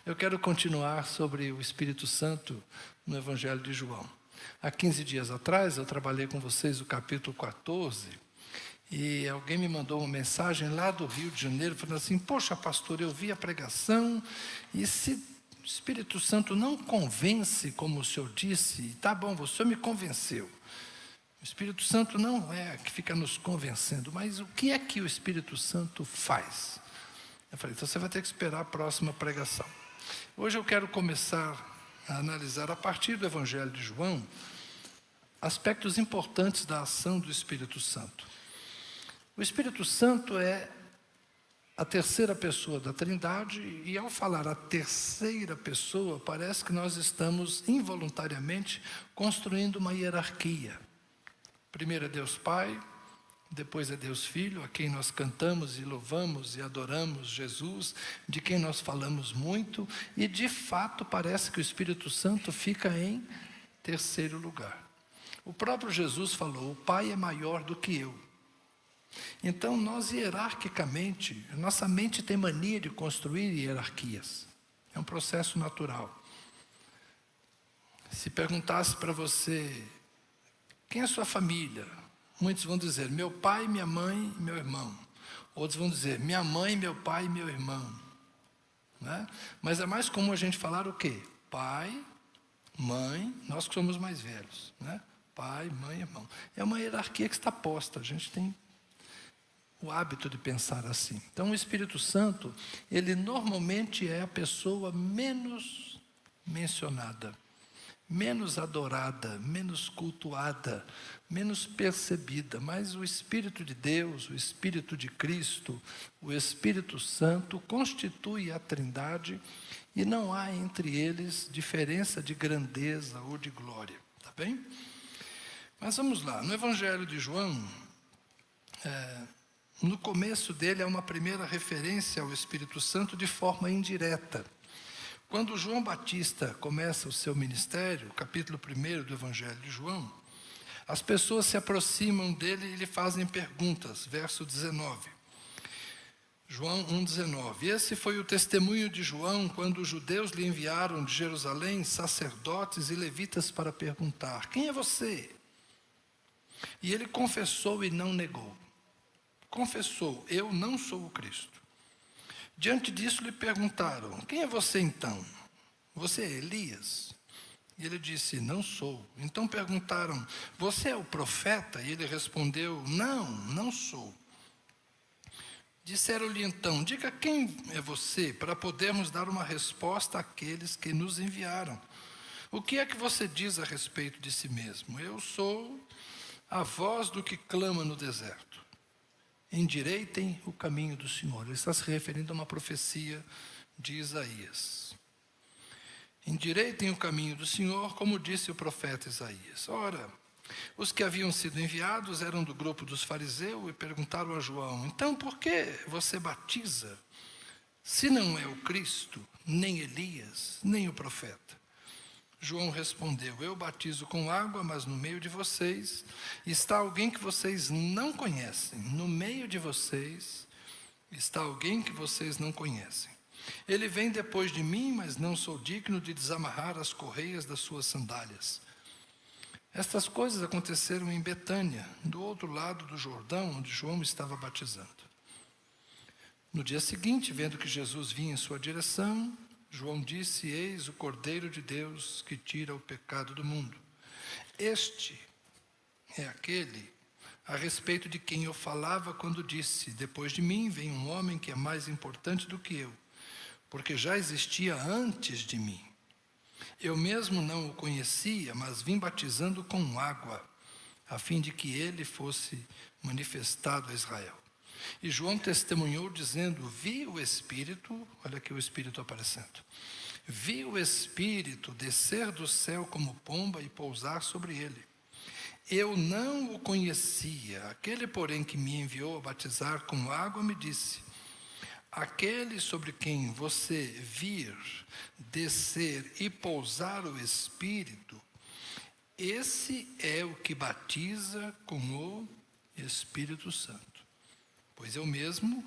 Eu quero continuar sobre o Espírito Santo no Evangelho de João. Há 15 dias atrás, eu trabalhei com vocês o capítulo 14, e alguém me mandou uma mensagem lá do Rio de Janeiro, falando assim: poxa, pastor, eu vi a pregação, e se o Espírito Santo não convence, como o senhor disse, tá bom, o senhor me convenceu. O Espírito Santo não é que fica nos convencendo, mas o que é que o Espírito Santo faz? Eu falei, então você vai ter que esperar a próxima pregação. Hoje eu quero começar a analisar, a partir do Evangelho de João, aspectos importantes da ação do Espírito Santo. O Espírito Santo é a terceira pessoa da Trindade, e ao falar a terceira pessoa, parece que nós estamos involuntariamente construindo uma hierarquia. Primeiro é Deus Pai, depois é Deus Filho, a quem nós cantamos e louvamos e adoramos, Jesus, de quem nós falamos muito, e de fato parece que o Espírito Santo fica em terceiro lugar. O próprio Jesus falou, o Pai é maior do que eu. Então nós hierarquicamente, nossa mente tem mania de construir hierarquias. É um processo natural. Se perguntasse para você, quem é a sua família? Muitos vão dizer, meu pai, minha mãe e meu irmão. Outros vão dizer, minha mãe, meu pai e meu irmão. Né? Mas é mais comum a gente falar o quê? Pai, mãe, nós que somos mais velhos. Né? Pai, mãe e irmão. É uma hierarquia que está posta, a gente tem o hábito de pensar assim. Então o Espírito Santo, ele normalmente é a pessoa menos mencionada, menos adorada, menos cultuada, menos percebida, mas o Espírito de Deus, o Espírito de Cristo, o Espírito Santo constitui a Trindade e não há entre eles diferença de grandeza ou de glória, tá bem? Mas vamos lá, no Evangelho de João, no começo dele há uma primeira referência ao Espírito Santo de forma indireta. Quando João Batista começa o seu ministério, capítulo 1 do Evangelho de João, as pessoas se aproximam dele e lhe fazem perguntas, verso 19. João 1,19. Esse foi o testemunho de João quando os judeus lhe enviaram de Jerusalém sacerdotes e levitas para perguntar, quem é você? E ele confessou e não negou. Confessou, eu não sou o Cristo. Diante disso lhe perguntaram, quem é você então? Você é Elias? E ele disse, não sou. Então perguntaram, você é o profeta? E ele respondeu, não sou. Disseram-lhe então, diga quem é você, para podermos dar uma resposta àqueles que nos enviaram. O que é que você diz a respeito de si mesmo? Eu sou a voz do que clama no deserto. Endireitem o caminho do Senhor. Ele está se referindo a uma profecia de Isaías. Endireitem o caminho do Senhor, como disse o profeta Isaías. Ora, os que haviam sido enviados eram do grupo dos fariseus e perguntaram a João, então por que você batiza, se não é o Cristo, nem Elias, nem o profeta? João respondeu, eu batizo com água, mas no meio de vocês está alguém que vocês não conhecem. No meio de vocês está alguém que vocês não conhecem. Ele vem depois de mim, mas não sou digno de desamarrar as correias das suas sandálias. Estas coisas aconteceram em Betânia, do outro lado do Jordão, onde João estava batizando. No dia seguinte, vendo que Jesus vinha em sua direção, João disse, eis o Cordeiro de Deus que tira o pecado do mundo. Este é aquele a respeito de quem eu falava quando disse, depois de mim vem um homem que é mais importante do que eu, porque já existia antes de mim. Eu mesmo não o conhecia, mas vim batizando com água, a fim de que ele fosse manifestado a Israel. E João testemunhou dizendo, vi o Espírito, olha aqui o Espírito aparecendo, vi o Espírito descer do céu como pomba e pousar sobre ele. Eu não o conhecia, aquele porém que me enviou a batizar com água me disse, aquele sobre quem você vir, descer e pousar o Espírito, esse é o que batiza com o Espírito Santo. Pois eu mesmo,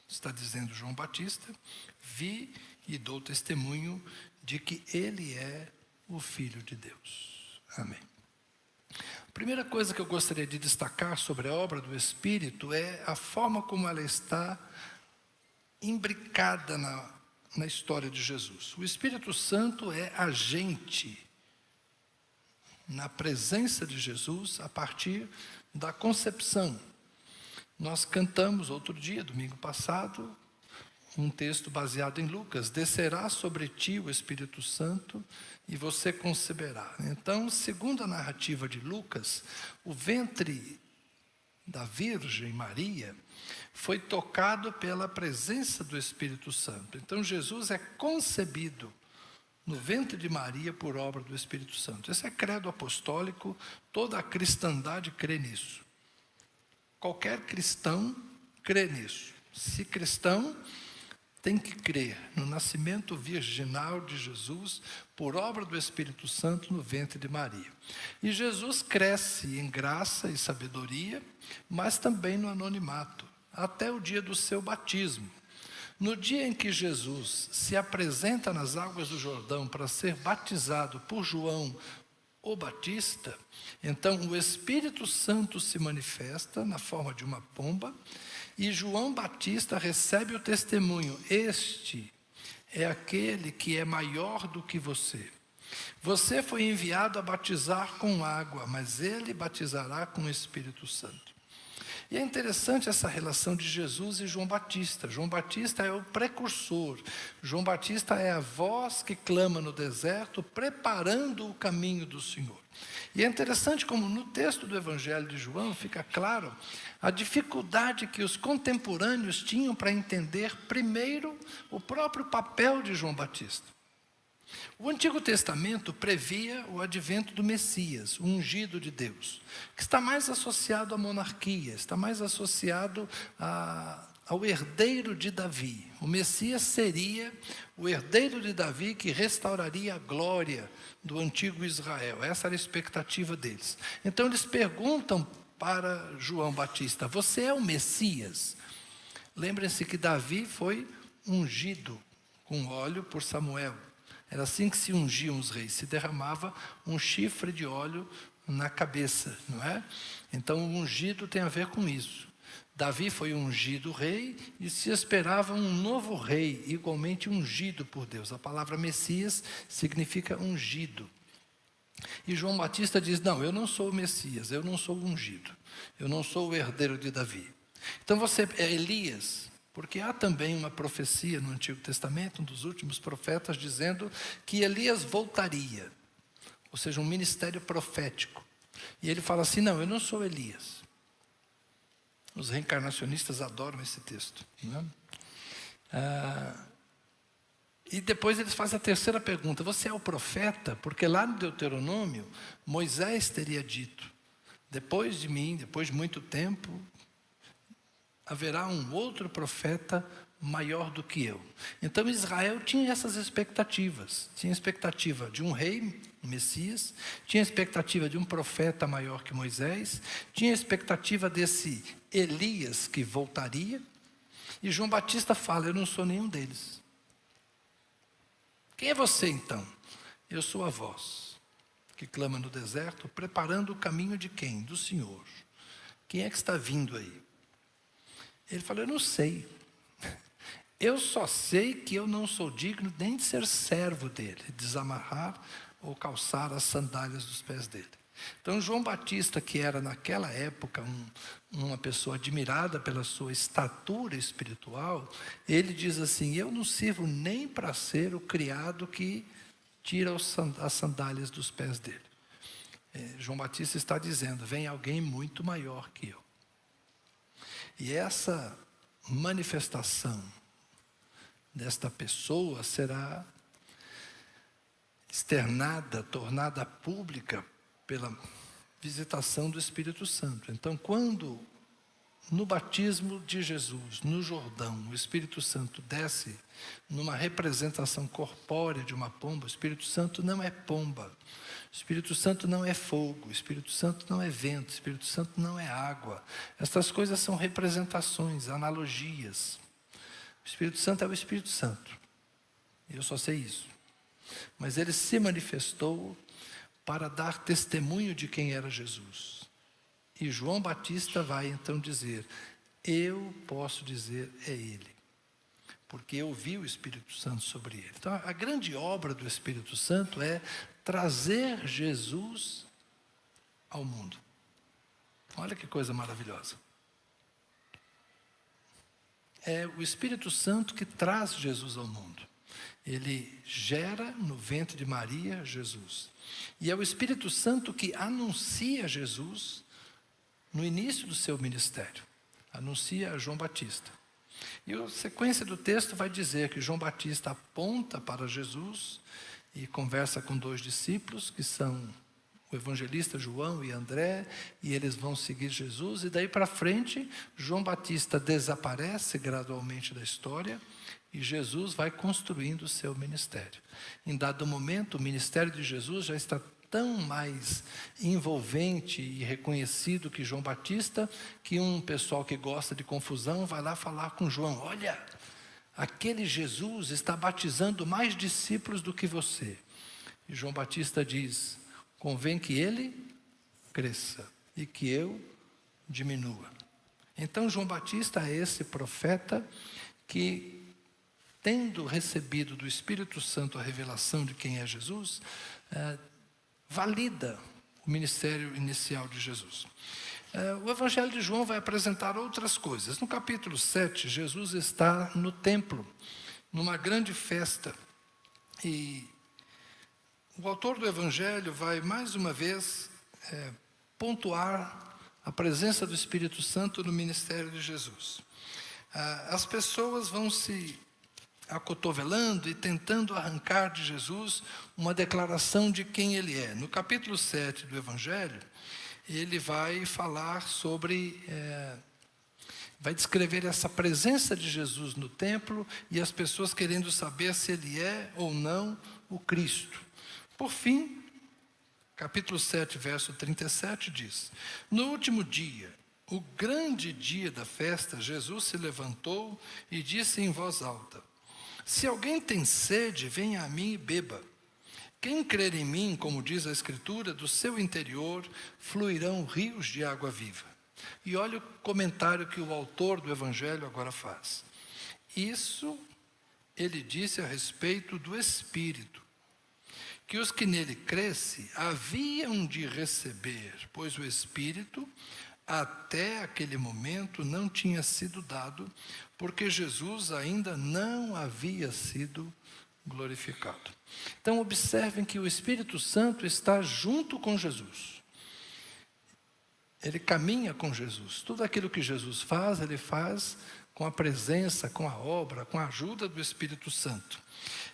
está dizendo João Batista, vi e dou testemunho de que ele é o Filho de Deus. Amém. A primeira coisa que eu gostaria de destacar sobre a obra do Espírito é a forma como ela está imbricada na história de Jesus. O Espírito Santo é agente na presença de Jesus a partir da concepção. Nós cantamos outro dia, domingo passado, um texto baseado em Lucas: descerá sobre ti o Espírito Santo e você conceberá. Então, segundo a narrativa de Lucas, o ventre da Virgem Maria foi tocado pela presença do Espírito Santo. Então, Jesus é concebido no ventre de Maria por obra do Espírito Santo. Esse é credo apostólico, toda a cristandade crê nisso. Qualquer cristão crê nisso. Se cristão, tem que crer no nascimento virginal de Jesus por obra do Espírito Santo no ventre de Maria. E Jesus cresce em graça e sabedoria, mas também no anonimato, até o dia do seu batismo. No dia em que Jesus se apresenta nas águas do Jordão para ser batizado por João o Batista, então o Espírito Santo se manifesta na forma de uma pomba, e João Batista recebe o testemunho: este é aquele que é maior do que você. Você foi enviado a batizar com água, mas ele batizará com o Espírito Santo. E é interessante essa relação de Jesus e João Batista. João Batista é o precursor. João Batista é a voz que clama no deserto, preparando o caminho do Senhor. E é interessante como no texto do Evangelho de João fica claro a dificuldade que os contemporâneos tinham para entender, primeiro, o próprio papel de João Batista. O Antigo Testamento previa o advento do Messias, o ungido de Deus, que está mais associado à monarquia, está mais associado ao herdeiro de Davi. O Messias seria o herdeiro de Davi que restauraria a glória do antigo Israel. Essa era a expectativa deles. Então eles perguntam para João Batista: você é o Messias? Lembrem-se que Davi foi ungido com óleo por Samuel. Era assim que se ungiam os reis, se derramava um chifre de óleo na cabeça, não é? Então o ungido tem a ver com isso. Davi foi ungido rei e se esperava um novo rei, igualmente ungido por Deus. A palavra Messias significa ungido. E João Batista diz: não, eu não sou o Messias, eu não sou o ungido, eu não sou o herdeiro de Davi. Então você é Elias. Porque há também uma profecia no Antigo Testamento, um dos últimos profetas, dizendo que Elias voltaria, ou seja, um ministério profético. E ele fala assim: não, eu não sou Elias. Os reencarnacionistas adoram esse texto, não é? E depois eles fazem a terceira pergunta: você é o profeta? Porque lá no Deuteronômio, Moisés teria dito: depois de mim, depois de muito tempo, haverá um outro profeta maior do que eu. Então Israel tinha essas expectativas. Tinha expectativa de um rei, um Messias. Tinha expectativa de um profeta maior que Moisés. Tinha expectativa desse Elias que voltaria. E João Batista fala: eu não sou nenhum deles. Quem é você então? Eu sou a voz que clama no deserto, preparando o caminho de quem? Do Senhor. Quem é que está vindo aí? Ele falou: eu não sei. Eu só sei que eu não sou digno nem de ser servo dele, desamarrar ou calçar as sandálias dos pés dele. Então João Batista, que era naquela época uma pessoa admirada pela sua estatura espiritual, ele diz assim: eu não sirvo nem para ser o criado que tira as sandálias dos pés dele. João Batista está dizendo: vem alguém muito maior que eu. E essa manifestação desta pessoa será externada, tornada pública pela visitação do Espírito Santo. Então, quando no batismo de Jesus, no Jordão, o Espírito Santo desce numa representação corpórea de uma pomba, o Espírito Santo não é pomba. O Espírito Santo não é fogo, o Espírito Santo não é vento, o Espírito Santo não é água. Estas coisas são representações, analogias. O Espírito Santo é o Espírito Santo. Eu só sei isso. Mas ele se manifestou para dar testemunho de quem era Jesus. E João Batista vai então dizer: eu posso dizer, é ele, porque eu vi o Espírito Santo sobre ele. Então, a grande obra do Espírito Santo é trazer Jesus ao mundo. Olha que coisa maravilhosa. É o Espírito Santo que traz Jesus ao mundo. Ele gera no ventre de Maria Jesus. E é o Espírito Santo que anuncia Jesus no início do seu ministério. Anuncia a João Batista. E a sequência do texto vai dizer que João Batista aponta para Jesus e conversa com 2 discípulos, que são o evangelista João e André, e eles vão seguir Jesus. E daí para frente, João Batista desaparece gradualmente da história e Jesus vai construindo o seu ministério. Em dado momento, o ministério de Jesus já está tão mais envolvente e reconhecido que João Batista, que um pessoal que gosta de confusão vai lá falar com João: olha, aquele Jesus está batizando mais discípulos do que você. E João Batista diz: convém que ele cresça e que eu diminua. Então João Batista é esse profeta que, tendo recebido do Espírito Santo a revelação de quem é Jesus, valida o ministério inicial de Jesus. O Evangelho de João vai apresentar outras coisas. No capítulo 7, Jesus está no templo, numa grande festa. E o autor do Evangelho vai, mais uma vez, pontuar a presença do Espírito Santo no ministério de Jesus. As pessoas vão se acotovelando e tentando arrancar de Jesus uma declaração de quem ele é. No capítulo 7 do Evangelho, ele vai falar sobre, vai descrever essa presença de Jesus no templo e as pessoas querendo saber se ele é ou não o Cristo. Por fim, capítulo 7, verso 37 diz: no último dia, o grande dia da festa, Jesus se levantou e disse em voz alta: se alguém tem sede, venha a mim e beba. Quem crer em mim, como diz a Escritura, do seu interior fluirão rios de água viva. E olha o comentário que o autor do Evangelho agora faz. Isso ele disse a respeito do Espírito, que os que nele crescem haviam de receber, pois o Espírito até aquele momento não tinha sido dado, porque Jesus ainda não havia sido glorificado. Então observem que o Espírito Santo está junto com Jesus. Ele caminha com Jesus. Tudo aquilo que Jesus faz, ele faz com a presença, com a obra, com a ajuda do Espírito Santo.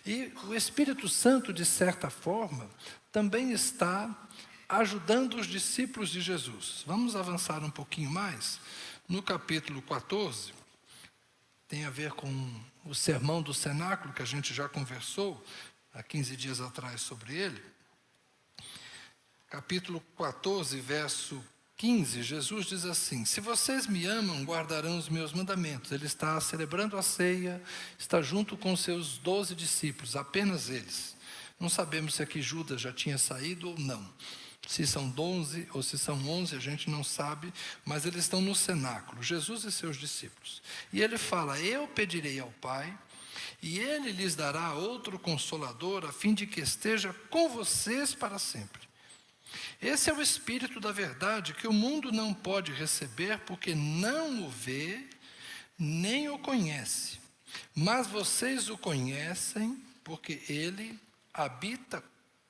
E o Espírito Santo, de certa forma, também está ajudando os discípulos de Jesus. Vamos avançar um pouquinho mais. No capítulo 14, tem a ver com o sermão do cenáculo, que a gente já conversou há 15 dias atrás sobre ele. Capítulo 14, verso 15, Jesus diz assim: se vocês me amam, guardarão os meus mandamentos. Ele está celebrando a ceia, está junto com seus 12 discípulos, apenas eles. Não sabemos se aqui Judas já tinha saído ou não. Se são 12 ou se são 11, a gente não sabe, mas eles estão no cenáculo, Jesus e seus discípulos. E ele fala: eu pedirei ao Pai, e ele lhes dará outro consolador, a fim de que esteja com vocês para sempre. Esse é o Espírito da verdade, que o mundo não pode receber, porque não o vê, nem o conhece. Mas vocês o conhecem, porque ele habita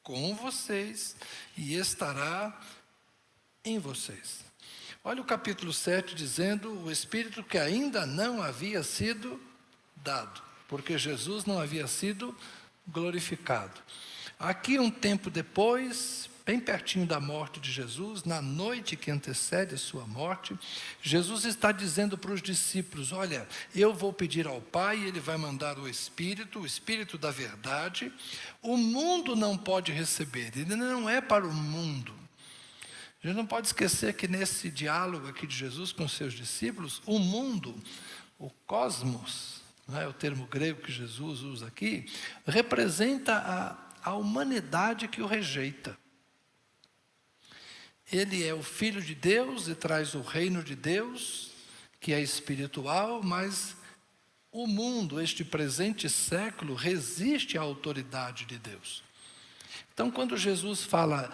com vocês e estará em vocês. Olha o capítulo 7 dizendo o Espírito que ainda não havia sido dado, porque Jesus não havia sido glorificado. Aqui um tempo depois, bem pertinho da morte de Jesus, na noite que antecede a sua morte, Jesus está dizendo para os discípulos: olha, eu vou pedir ao Pai, e Ele vai mandar o Espírito da verdade. O mundo não pode receber, ele não é para o mundo. A gente não pode esquecer que nesse diálogo aqui de Jesus com os seus discípulos, o mundo, o cosmos, não é o termo grego que Jesus usa aqui, representa a humanidade que o rejeita. Ele é o Filho de Deus e traz o reino de Deus, que é espiritual, mas o mundo, este presente século, resiste à autoridade de Deus. Então, quando Jesus fala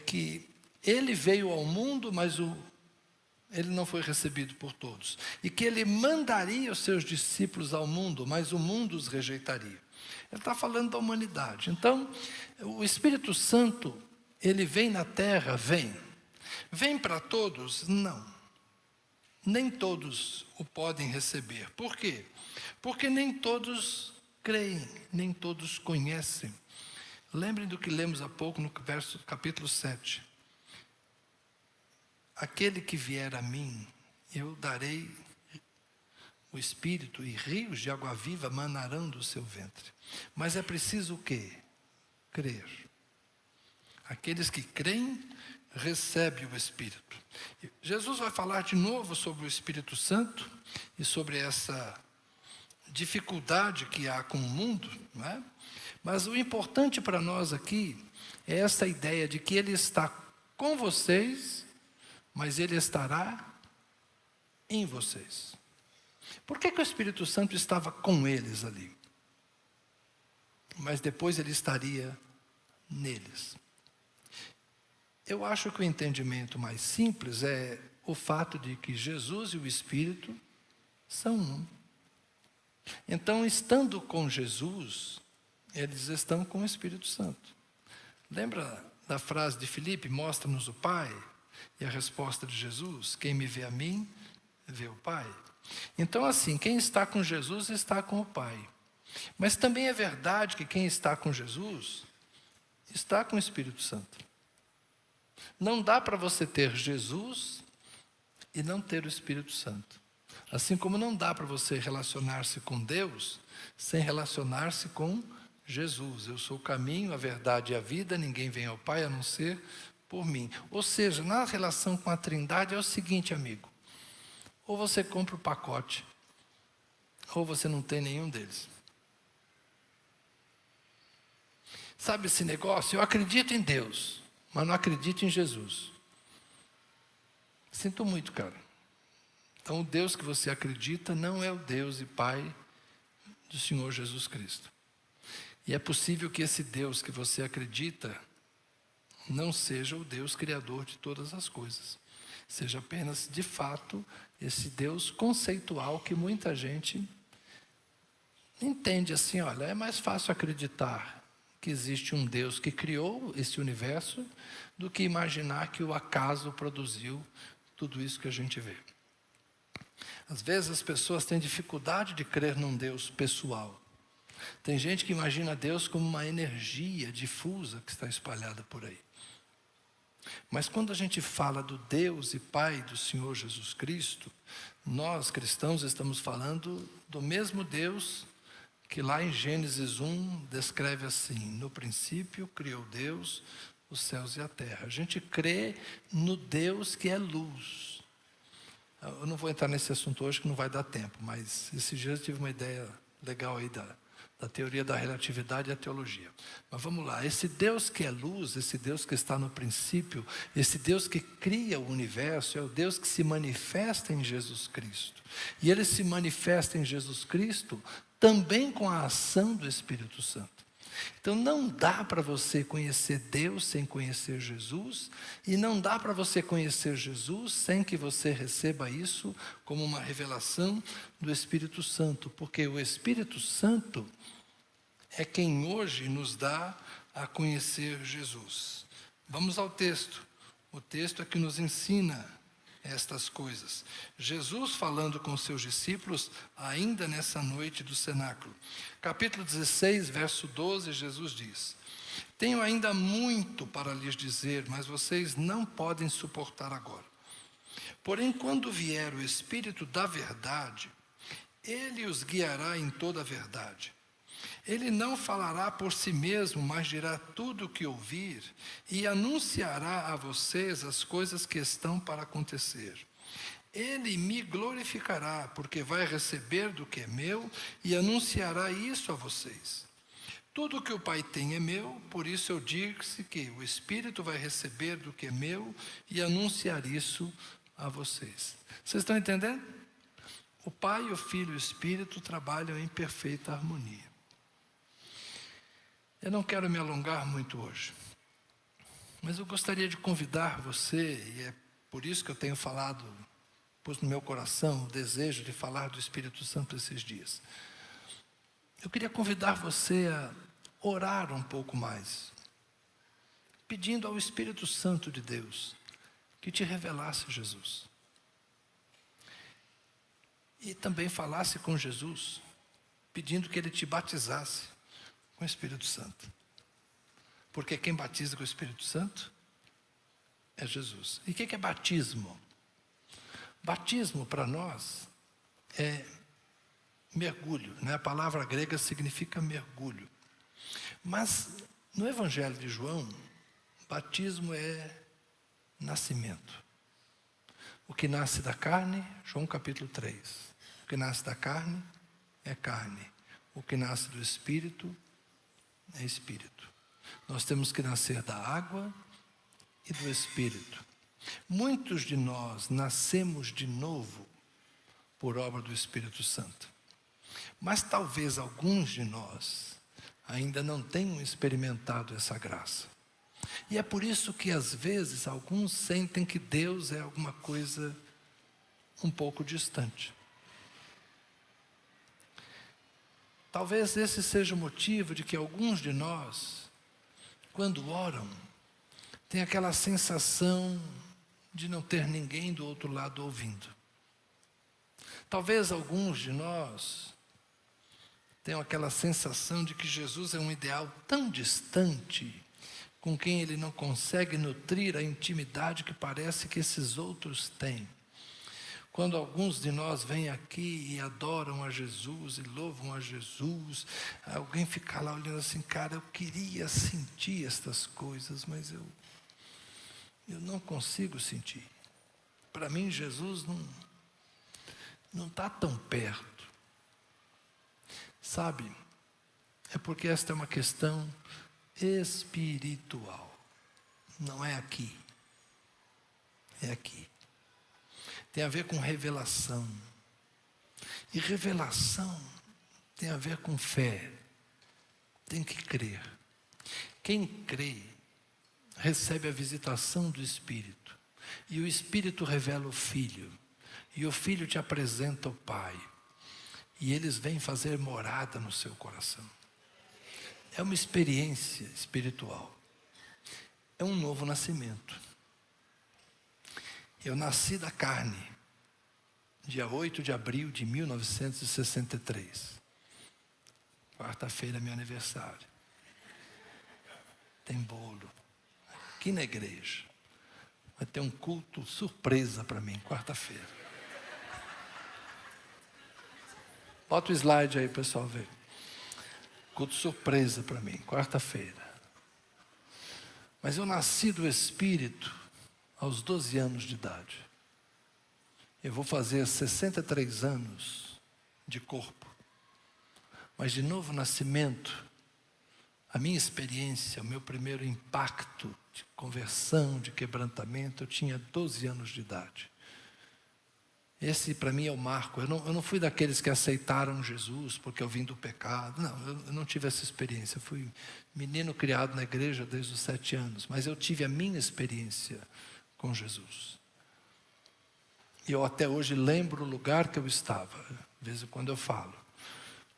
que ele veio ao mundo, mas ele não foi recebido por todos, e que ele mandaria os seus discípulos ao mundo, mas o mundo os rejeitaria. Ele está falando da humanidade. Então, o Espírito Santo, ele vem na terra? Vem para todos? Não. Nem todos o podem receber. Por quê? Porque nem todos creem, nem todos conhecem. Lembrem do que lemos há pouco no capítulo 7. Aquele que vier a mim, eu darei o Espírito, e rios de água viva manarão do seu ventre. Mas é preciso o quê? Crer. Aqueles que creem, recebem o Espírito. Jesus vai falar de novo sobre o Espírito Santo e sobre essa dificuldade que há com o mundo, não é? Mas o importante para nós aqui é essa ideia de que Ele está com vocês, mas Ele estará em vocês. Por que o Espírito Santo estava com eles ali? Mas depois Ele estaria neles. Eu acho que o entendimento mais simples é o fato de que Jesus e o Espírito são um. Então, estando com Jesus, eles estão com o Espírito Santo. Lembra da frase de Filipe, mostra-nos o Pai? E a resposta de Jesus, quem me vê a mim, vê o Pai. Então, assim, quem está com Jesus está com o Pai. Mas também é verdade que quem está com Jesus está com o Espírito Santo. Não dá para você ter Jesus e não ter o Espírito Santo. Assim como não dá para você relacionar-se com Deus sem relacionar-se com Jesus. Eu sou o caminho, a verdade e a vida, ninguém vem ao Pai a não ser por mim. Ou seja, na relação com a Trindade é o seguinte, amigo. Ou você compra o pacote, ou você não tem nenhum deles. Sabe esse negócio? Eu acredito em Deus, mas não acredito em Jesus. Sinto muito, cara. Então, o Deus que você acredita não é o Deus e Pai do Senhor Jesus Cristo. E é possível que esse Deus que você acredita não seja o Deus criador de todas as coisas. Seja apenas, de fato, esse Deus conceitual que muita gente entende assim, olha, é mais fácil acreditar que existe um Deus que criou esse universo do que imaginar que o acaso produziu tudo isso que a gente vê. Às vezes as pessoas têm dificuldade de crer num Deus pessoal. Tem gente que imagina Deus como uma energia difusa que está espalhada por aí. Mas quando a gente fala do Deus e Pai do Senhor Jesus Cristo, nós cristãos estamos falando do mesmo Deus que lá em Gênesis 1 descreve assim: no princípio criou Deus os céus e a terra. A gente crê no Deus que é luz. Eu não vou entrar nesse assunto hoje que não vai dar tempo, mas esses dias eu tive uma ideia legal aí da teoria da relatividade e a teologia. Mas vamos lá, esse Deus que é luz, esse Deus que está no princípio, esse Deus que cria o universo, é o Deus que se manifesta em Jesus Cristo. E Ele se manifesta em Jesus Cristo também com a ação do Espírito Santo. Então não dá para você conhecer Deus sem conhecer Jesus, e não dá para você conhecer Jesus sem que você receba isso como uma revelação do Espírito Santo, porque o Espírito Santo é quem hoje nos dá a conhecer Jesus. Vamos ao texto. O texto é que nos ensina estas coisas. Jesus falando com seus discípulos ainda nessa noite do cenáculo. Capítulo 16, verso 12, Jesus diz: tenho ainda muito para lhes dizer, mas vocês não podem suportar agora. Porém, quando vier o Espírito da verdade, Ele os guiará em toda a verdade. Ele não falará por si mesmo, mas dirá tudo o que ouvir e anunciará a vocês as coisas que estão para acontecer. Ele me glorificará, porque vai receber do que é meu e anunciará isso a vocês. Tudo que o Pai tem é meu, por isso eu digo-se que o Espírito vai receber do que é meu e anunciar isso a vocês. Vocês estão entendendo? O Pai, o Filho e o Espírito trabalham em perfeita harmonia. Eu não quero me alongar muito hoje, mas eu gostaria de convidar você, e é por isso que eu tenho falado, pus no meu coração o desejo de falar do Espírito Santo esses dias. Eu queria convidar você a orar um pouco mais, pedindo ao Espírito Santo de Deus que te revelasse Jesus. E também falasse com Jesus, pedindo que Ele te batizasse com o Espírito Santo. Porque quem batiza com o Espírito Santo é Jesus. E o que é batismo? Batismo para nós é mergulho, né? A palavra grega significa mergulho. Mas no Evangelho de João, batismo é nascimento. O que nasce da carne, João capítulo 3. O que nasce da carne é carne. O que nasce do Espírito é Espírito. Nós temos que nascer da água e do Espírito. Muitos de nós nascemos de novo por obra do Espírito Santo. Mas talvez alguns de nós ainda não tenham experimentado essa graça. E é por isso que às vezes alguns sentem que Deus é alguma coisa um pouco distante. Talvez esse seja o motivo de que alguns de nós, quando oram, têm aquela sensação de não ter ninguém do outro lado ouvindo. Talvez alguns de nós tenham aquela sensação de que Jesus é um ideal tão distante, com quem ele não consegue nutrir a intimidade que parece que esses outros têm. Quando alguns de nós vêm aqui e adoram a Jesus e louvam a Jesus, alguém fica lá olhando assim, cara, eu queria sentir estas coisas, mas eu não consigo sentir. Para mim, Jesus não está tão perto. Sabe, é porque esta é uma questão espiritual. Não é aqui. É aqui. Tem a ver com revelação. E revelação tem a ver com fé. Tem que crer. Quem crê recebe a visitação do Espírito. E o Espírito revela o Filho. E o Filho te apresenta o Pai. E eles vêm fazer morada no seu coração. É uma experiência espiritual. É um novo nascimento. Eu nasci da carne, dia 8 de abril de 1963. Quarta-feira é meu aniversário. Tem bolo. Aqui na igreja. Vai ter um culto surpresa para mim, quarta-feira. Bota o slide aí, pessoal, ver. Culto surpresa para mim, quarta-feira. Mas eu nasci do Espírito aos 12 anos de idade. Eu vou fazer 63 anos de corpo. Mas de novo nascimento, a minha experiência, o meu primeiro impacto de conversão, de quebrantamento, eu tinha 12 anos de idade. Esse para mim é o marco. Eu não fui daqueles que aceitaram Jesus porque eu vim do pecado. Não, eu não tive essa experiência. Eu fui menino criado na igreja desde os 7 anos. Mas eu tive a minha experiência com Jesus. E eu até hoje lembro o lugar que eu estava. De vez em quando eu falo.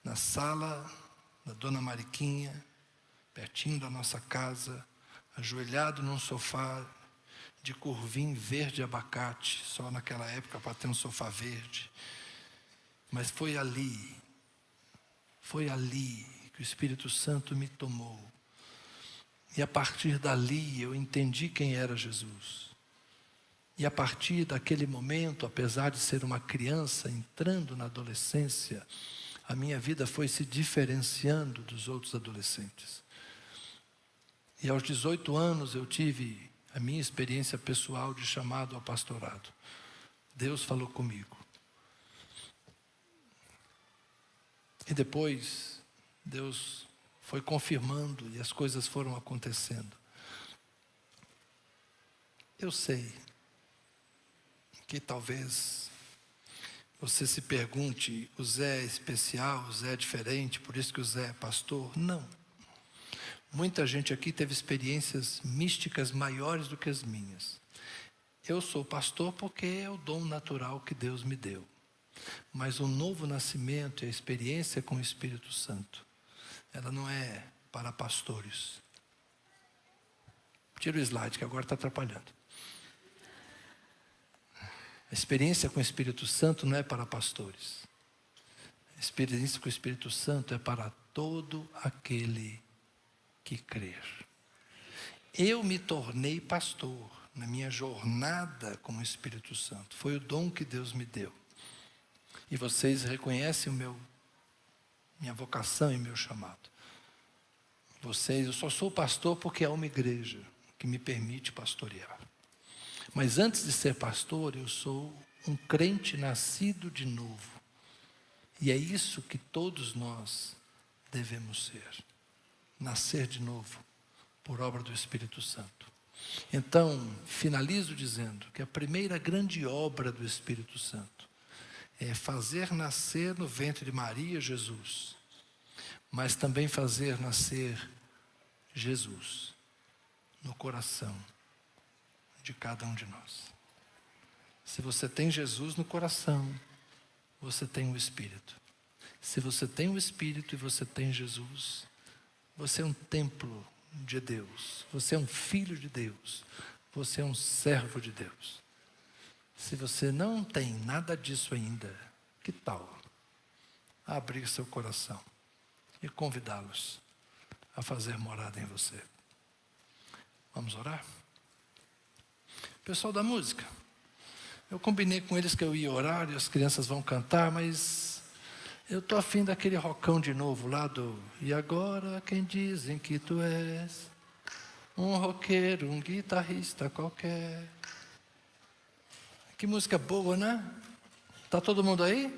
Na sala da Dona Mariquinha, pertinho da nossa casa, ajoelhado num sofá de curvim verde abacate, só naquela época para ter um sofá verde. Mas foi ali que o Espírito Santo me tomou. E a partir dali eu entendi quem era Jesus. E a partir daquele momento, apesar de ser uma criança entrando na adolescência, a minha vida foi se diferenciando dos outros adolescentes. E aos 18 anos eu tive a minha experiência pessoal de chamado ao pastorado. Deus falou comigo. E depois, Deus foi confirmando e as coisas foram acontecendo. Eu sei que talvez você se pergunte, o Zé é especial, o Zé é diferente, por isso que o Zé é pastor. Não. Muita gente aqui teve experiências místicas maiores do que as minhas. Eu sou pastor porque é o dom natural que Deus me deu. Mas o novo nascimento e a experiência com o Espírito Santo, ela não é para pastores. Tira o slide que agora está atrapalhando. A experiência com o Espírito Santo não é para pastores. A experiência com o Espírito Santo é para todo aquele que crer. Eu me tornei pastor na minha jornada com o Espírito Santo. Foi o dom que Deus me deu. E vocês reconhecem minha vocação e meu chamado. Eu só sou pastor porque há uma igreja que me permite pastorear. Mas antes de ser pastor, eu sou um crente nascido de novo. E é isso que todos nós devemos ser. Nascer de novo, por obra do Espírito Santo. Então, finalizo dizendo que a primeira grande obra do Espírito Santo é fazer nascer no ventre de Maria Jesus, mas também fazer nascer Jesus no coração de cada um de nós. Se você tem Jesus no coração, você tem o Espírito. Se você tem o Espírito e você tem Jesus, você é um templo de Deus. Você é um filho de Deus. Você é um servo de Deus. Se você não tem nada disso ainda, que tal abrir seu coração e convidá-los a fazer morada em você? Vamos orar? Pessoal da música, eu combinei com eles que eu ia orar e as crianças vão cantar, mas eu estou afim daquele rockão de novo lá do... E agora quem dizem que tu és um roqueiro, um guitarrista qualquer. Que música boa, né? Tá todo mundo aí?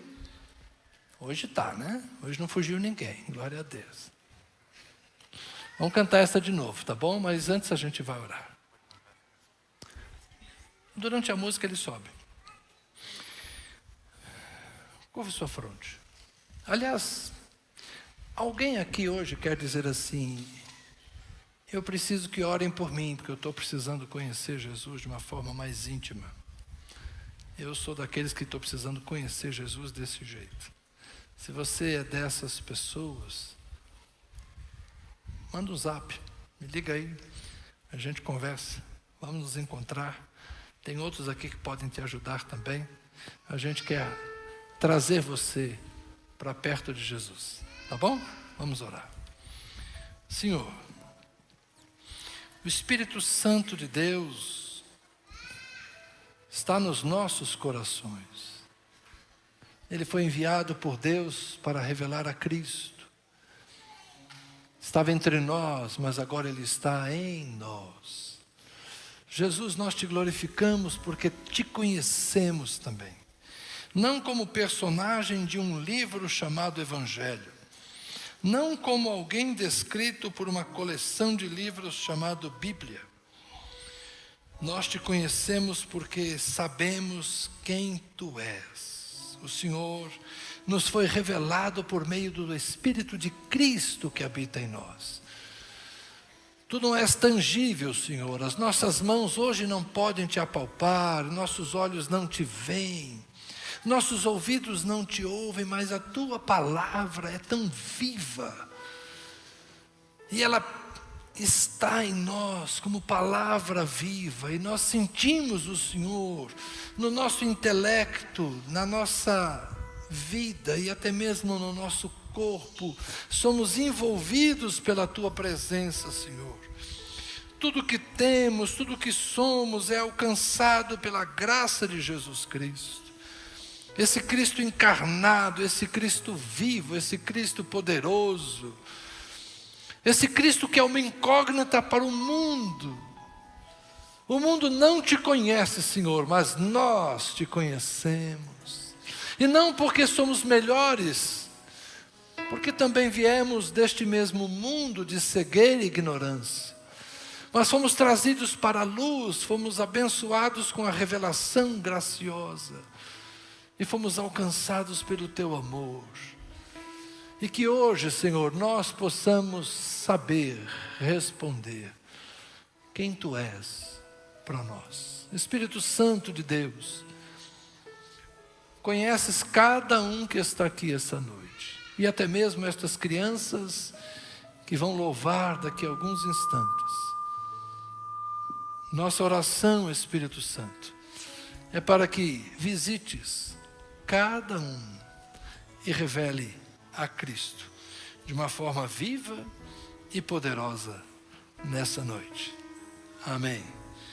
Hoje tá, né? Hoje não fugiu ninguém, glória a Deus. Vamos cantar essa de novo, tá bom? Mas antes a gente vai orar. Durante a música ele sobe. Curva sua fronte. Aliás, alguém aqui hoje quer dizer assim: eu preciso que orem por mim, porque eu estou precisando conhecer Jesus de uma forma mais íntima. Eu sou daqueles que estou precisando conhecer Jesus desse jeito. Se você é dessas pessoas, manda um zap, me liga aí, a gente conversa, vamos nos encontrar. Tem outros aqui que podem te ajudar também. A gente quer trazer você para perto de Jesus, tá bom? Vamos orar. Senhor, o Espírito Santo de Deus está nos nossos corações. Ele foi enviado por Deus para revelar a Cristo. Estava entre nós, mas agora Ele está em nós. Jesus, nós te glorificamos porque te conhecemos também. Não como personagem de um livro chamado Evangelho. Não como alguém descrito por uma coleção de livros chamado Bíblia. Nós te conhecemos porque sabemos quem tu és. O Senhor nos foi revelado por meio do Espírito de Cristo que habita em nós. Tu não és tangível, Senhor. As nossas mãos hoje não podem te apalpar, nossos olhos não te veem, nossos ouvidos não te ouvem, mas a tua palavra é tão viva. E ela está em nós como palavra viva. E nós sentimos o Senhor no nosso intelecto, na nossa vida e até mesmo no nosso corpo. Somos envolvidos pela tua presença, Senhor. Tudo que temos, tudo que somos é alcançado pela graça de Jesus Cristo. Esse Cristo encarnado, esse Cristo vivo, esse Cristo poderoso, esse Cristo que é uma incógnita para o mundo. O mundo não te conhece, Senhor, mas nós te conhecemos. E não porque somos melhores, porque também viemos deste mesmo mundo de cegueira e ignorância. Mas fomos trazidos para a luz, fomos abençoados com a revelação graciosa. E fomos alcançados pelo teu amor. E que hoje, Senhor, nós possamos saber responder quem tu és para nós. Espírito Santo de Deus, conheces cada um que está aqui essa noite. E até mesmo estas crianças que vão louvar daqui a alguns instantes. Nossa oração, Espírito Santo, é para que visites cada um e revele a Cristo de uma forma viva e poderosa nessa noite. Amém.